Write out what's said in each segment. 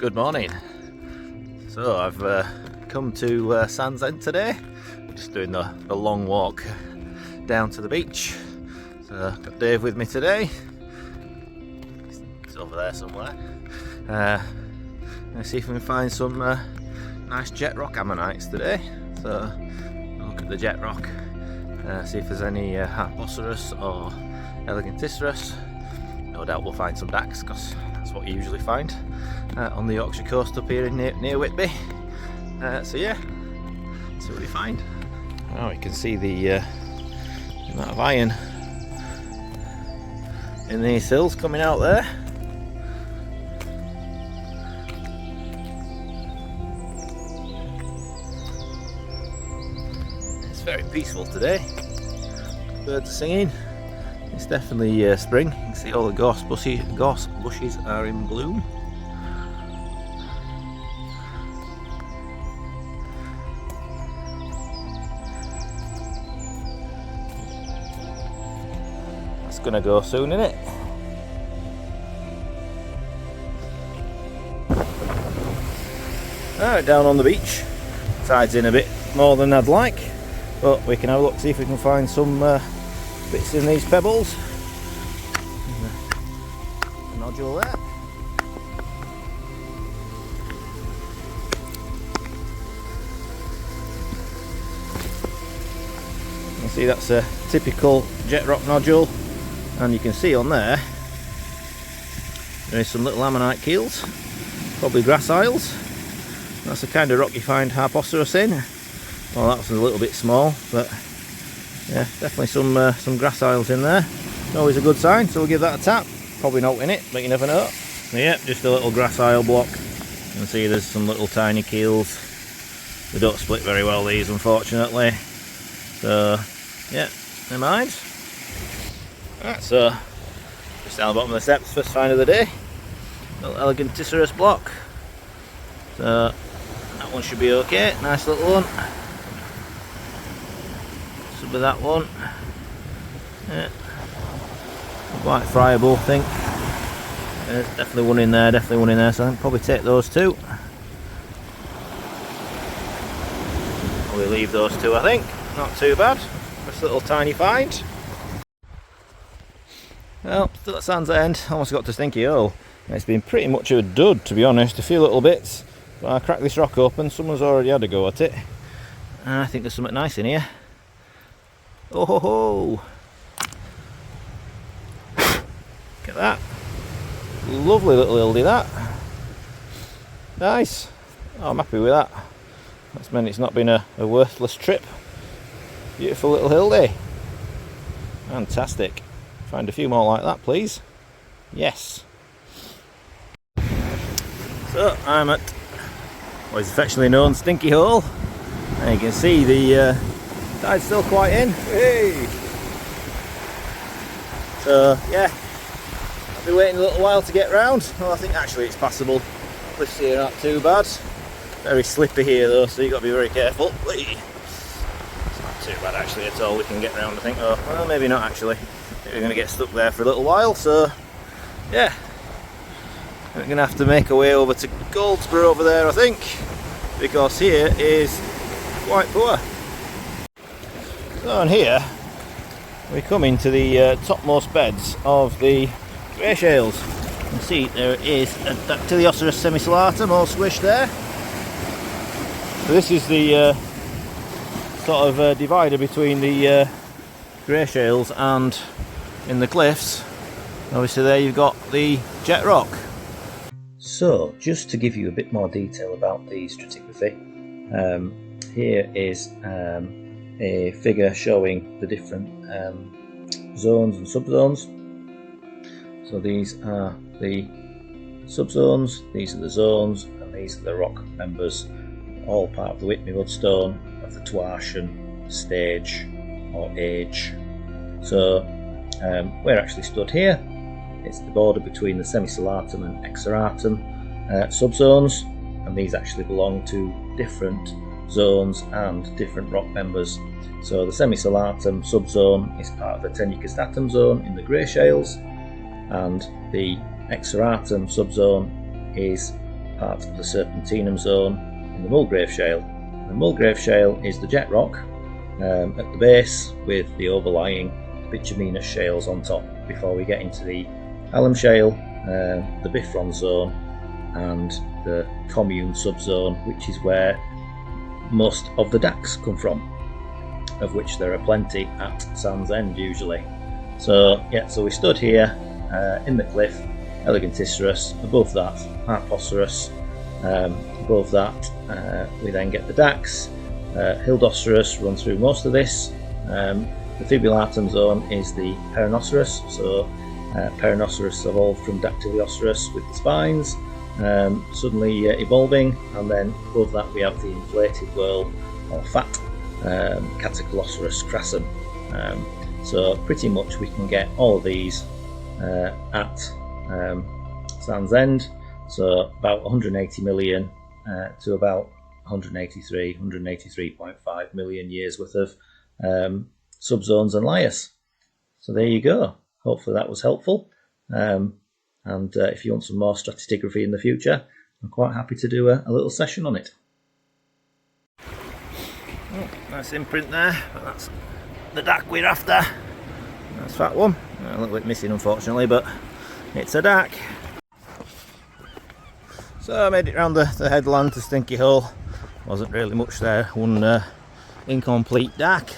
Good morning. So I've come to Sandsend today. Just doing the long walk down to the beach. So I've got Dave with me today. He's over there somewhere. Let's see if we can find some nice jet rock ammonites today. So look at the jet rock. See if there's any Harpoceras or Eleganticeras. No doubt we'll find some dacks because that's what you usually find on the Yorkshire coast up here near Whitby. So yeah, see what we find. Now you can see the amount of iron in these hills coming out there. It's very peaceful today. Birds are singing. It's definitely spring. You can see all the gorse bushes are in bloom. That's gonna go soon, isn't it? Alright, down on the beach. Tide's in a bit more than I'd like, but we can have a look, see if we can find some bits in these pebbles. A nodule there. You see that's a typical jet rock nodule, and you can see on there is some little ammonite keels, probably grass isles. That's the kind of rock you find Harpoceras in. Well, that's a little bit small, but yeah, definitely some grass isles in there. Always a good sign, so we'll give that a tap. Probably not in it, but you never know. So yeah, just a little grass isle block. You can see there's some little tiny keels. They don't split very well, these, unfortunately. So yeah, never mind. Right, so just down the bottom of the steps, first find of the day. Little Eleganticeras block. So that one should be okay. Nice little one. With that one, yeah, quite friable, I think. There's definitely one in there, so I think probably take those two. We'll leave those two, I think. Not too bad. This little tiny find. Well, still at Sandsend, almost got to Stinky Hole. It's been pretty much a dud, to be honest. A few little bits, but I cracked this rock open. Someone's already had a go at it, and I think there's something nice in here. Oh ho ho! Look at that. Lovely little hildie, that. Nice. Oh, I'm happy with that. That's meant it's not been a worthless trip. Beautiful little hildie. Fantastic. Find a few more like that, please. Yes. So, I'm at what is affectionately known Stinky Hole. And you can see the tide's still quite in. Hey! So yeah, I'll be waiting a little while to get round. Well, I think actually it's passable. Cliffs here aren't too bad. Very slippy here though, so you've got to be very careful. It's not too bad actually at all. We can get round, I think. Oh, well, maybe not actually. We're going to get stuck there for a little while, so yeah. We're going to have to make our way over to Goldsborough over there, I think, because here is quite poor. So on here we come into the topmost beds of the grey shales. You can see there is a Dactylioceras semicellatum all squished there. So this is the sort of divider between the grey shales and in the cliffs. Obviously there you've got the jet rock. So just to give you a bit more detail about the stratigraphy, here is a figure showing the different zones and subzones. So these are the subzones, these are the zones, and these are the rock members, all part of the Whitby mudstone of the Twartian stage or age. So we're actually stood here. It's the border between the semicellatum and exeratum subzones, and these actually belong to different zones and different rock members. So the semicellatum subzone is part of the tenuccastatum zone in the grey shales, and the exeratum subzone is part of the serpentinum zone in the Mulgrave Shale. The Mulgrave Shale is the jet rock at the base with the overlying bituminous shales on top before we get into the alum shale, the Bifron zone and the commune subzone, which is where most of the dacks come from, of which there are plenty at Sandsend usually. So yeah, so we stood here in the cliff, Eleganticerus, above that Harpocerus, above that we then get the dacks. Hildocerus run through most of this. The fibulatum zone is the Perinocerus, so Perinocerus evolved from Dactyliocerus with the spines, suddenly evolving, and then above that we have the inflated whorl or fat Catacolocerus crassum. So pretty much we can get all of these at Sandsend, so about 180 million to about 183.5 million years worth of subzones and layers. So there you go. Hopefully that was helpful. And if you want some more stratigraphy in the future, I'm quite happy to do a little session on it. Oh, nice imprint there. That's the dack we're after. That's that one. A little bit missing unfortunately, but it's a dack. So I made it round the headland to Stinky Hole. Wasn't really much there, one incomplete dack.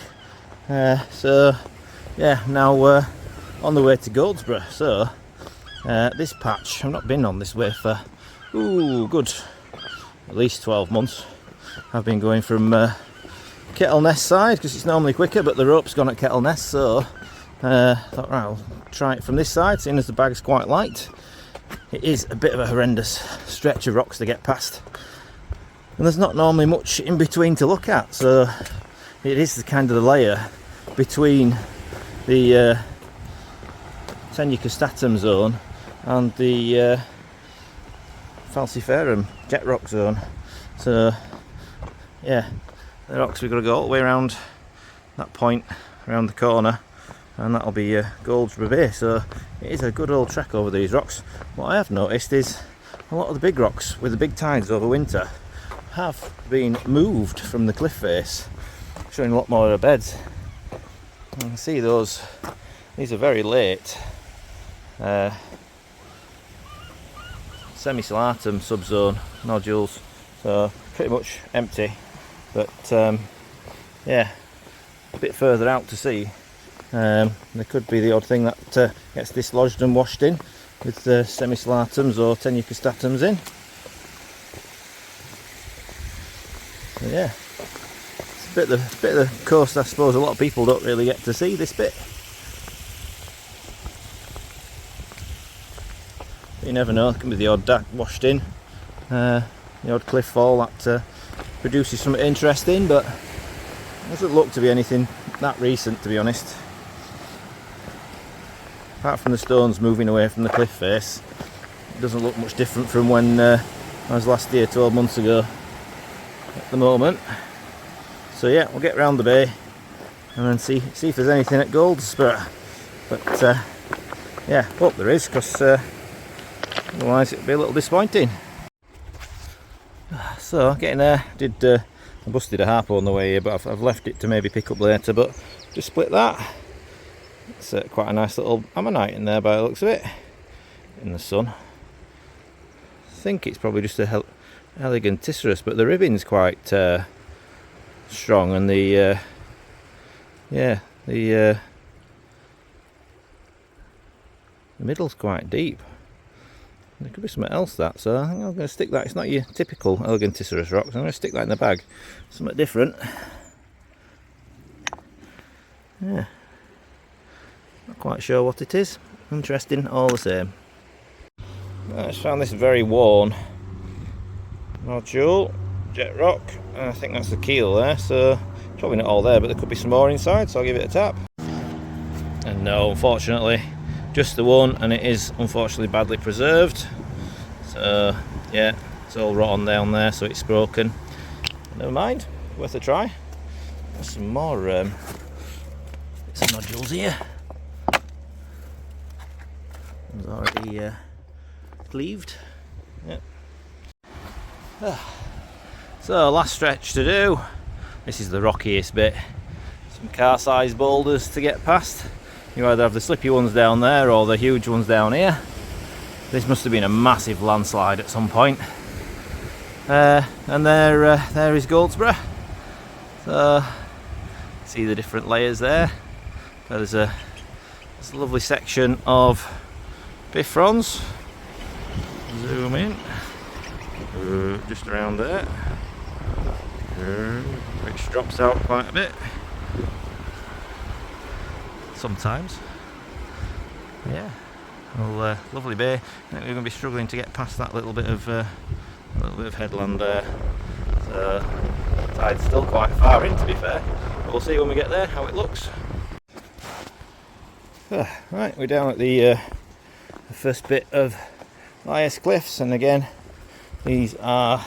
So yeah, now on the way to Goldsborough. So this patch, I've not been on this way for good at least 12 months. I've been going from Kettleness side because it's normally quicker, but the rope's gone at Kettleness, so thought right, I'll try it from this side, seeing as the bag's quite light. It is a bit of a horrendous stretch of rocks to get past, and there's not normally much in between to look at, so it is the kind of the layer between the Tenucrostatum zone and the Falciferum jet rock zone. So yeah, the rocks we've got to go all the way around that point, around the corner, and that'll be Goldsborough Bay. So it is a good old trek over these rocks. What I have noticed is a lot of the big rocks with the big tides over winter have been moved from the cliff face, showing a lot more of beds. You can see those, these are very late semi-silatum subzone nodules, so pretty much empty, but yeah, a bit further out to see. There could be the odd thing that gets dislodged and washed in with the semi-silatums or tenucrostatums in. So yeah, it's a bit of the coast I suppose a lot of people don't really get to see, this bit. You never know, there can be the odd dack washed in, the odd cliff fall that produces something interesting, but it doesn't look to be anything that recent, to be honest. Apart from the stones moving away from the cliff face, it doesn't look much different from when I was last here 12 months ago at the moment. So yeah, we'll get round the bay and then see if there's anything at Goldsborough. But yeah, hope there is, because otherwise it'll be a little disappointing. So getting there, I busted a harpo on the way here, but I've left it to maybe pick up later, but just split that. It's quite a nice little ammonite in there by the looks of it, in the sun. I think it's probably just a Eleganticerus, but the ribbon's quite strong, and the middle's quite deep. There could be something else that, so I think I'm going to stick that. It's not your typical Eleganticerus rock, so I'm going to stick that in the bag. Something different. Yeah. Not quite sure what it is. Interesting all the same. I just found this very worn nodule, jet rock. I think that's the keel there, so probably not all there, but there could be some more inside, so I'll give it a tap. And no, unfortunately, just the one, and it is unfortunately badly preserved. So yeah, it's all rotten down there, so it's broken. Never mind, worth a try. There's some more some nodules here. One's already cleaved. Yep. So last stretch to do. This is the rockiest bit. Some car-sized boulders to get past. You either have the slippy ones down there or the huge ones down here. This must have been a massive landslide at some point. And there is Goldsborough. So see the different layers there. There's a lovely section of biff fronds. Zoom in. Just around there, which drops out quite a bit sometimes. Yeah, well, lovely bay. I think we're going to be struggling to get past that little bit of headland there. So tide's still quite far in, to be fair. But we'll see when we get there how it looks. Right, we're down at the first bit of Lias Cliffs, and again, these are,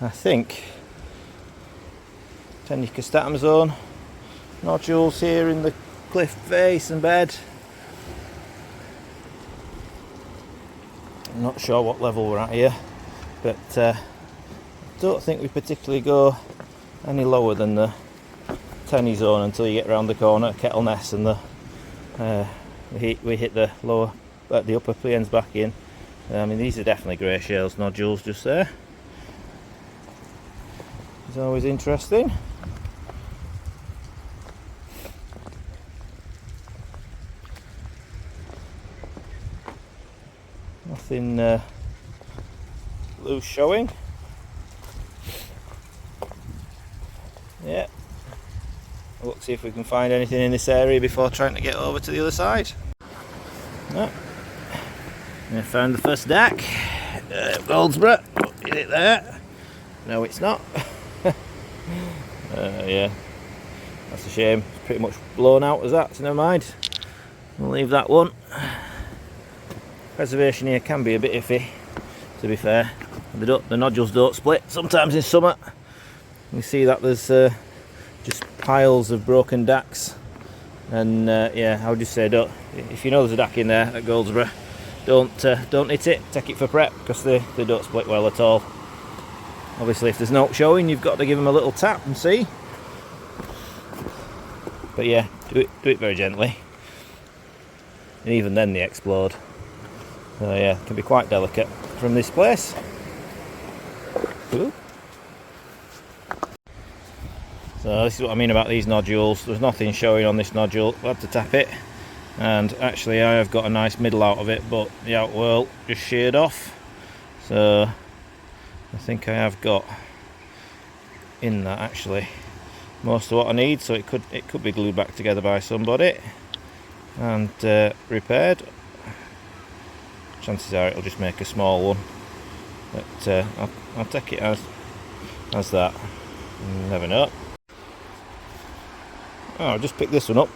I think, Tenicus zone nodules here in the cliff face and bed. I'm not sure what level we're at here, but I don't think we particularly go any lower than the Tenny zone until you get round the corner, Kettleness, and we hit the lower, the upper plains back in. I mean, these are definitely grey shales nodules just there. It's always interesting. Nothing loose showing. Yeah. We'll see if we can find anything in this area before trying to get over to the other side. No. I found the first DAC, Goldsborough. Is it there? No, it's not. Yeah, that's a shame. It's pretty much blown out as that, so never mind. We'll leave that one. Preservation here can be a bit iffy, to be fair. The nodules don't split. Sometimes in summer, you see that there's just piles of broken DACs. And yeah, I would just say, if you know there's a DAC in there at Goldsborough, don't hit it, take it for prep, because they don't split well at all. Obviously if there's no showing, you've got to give them a little tap and see. But yeah, do it very gently. And even then they explode. So yeah, it can be quite delicate from this place. Ooh. So this is what I mean about these nodules. There's nothing showing on this nodule. We'll have to tap it. And actually I have got a nice middle out of it, but the outwhirl just sheared off. So I think I have got in that actually most of what I need, so it could be glued back together by somebody and repaired. Chances are it'll just make a small one, but I'll take it as that. You never know. Oh, I'll just pick this one up.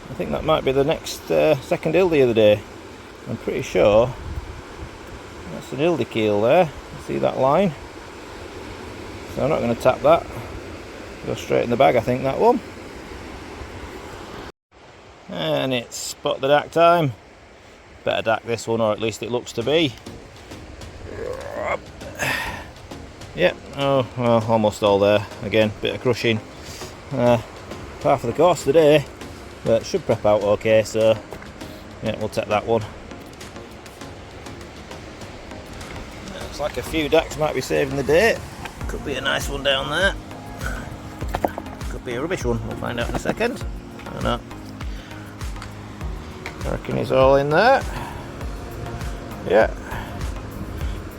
I think that might be the next second ildy of the day. I'm pretty sure that's an ildy keel there. See that line? So I'm not going to tap that. Go straight in the bag, I think, that one. And it's spot the DAC time. Better DAC this one, or at least it looks to be. Yep, oh well, almost all there. Again, bit of crushing. Par for the course today. But it should prep out okay, so yeah, we'll take that one. Looks like a few DACs might be saving the day. Could be a nice one down there. Could be a rubbish one, we'll find out in a second. I don't know. I reckon it's all in there. Yeah.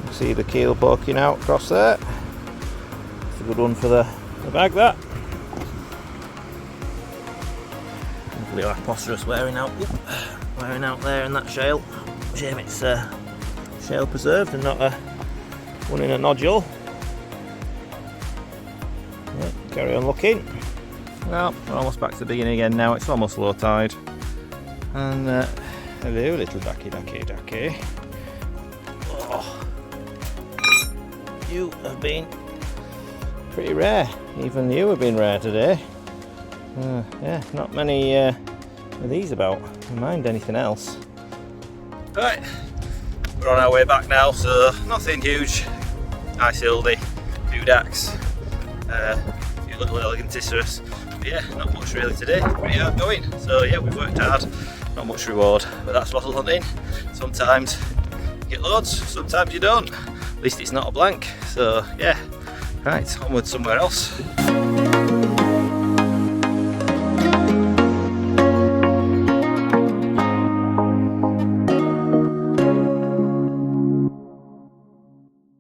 You see the keel poking out across there. It's a good one for the bag, that. Aposterus wearing out there in that shale. Shame it's shale preserved and not one in a nodule. Yeah, carry on looking. Well, we're almost back to the beginning again now. It's almost low tide. And hello, little ducky. Oh, you have been pretty rare. Even you have been rare today. Yeah, not many of these about. Never mind anything else. Right, we're on our way back now, so nothing huge. Isildi, Dudax, a few little Eleganticeras. But yeah, not much really today, pretty outgoing. So yeah, we've worked hard, not much reward, but that's wattle hunting. Sometimes you get loads, sometimes you don't. At least it's not a blank. So yeah, right, onward somewhere else.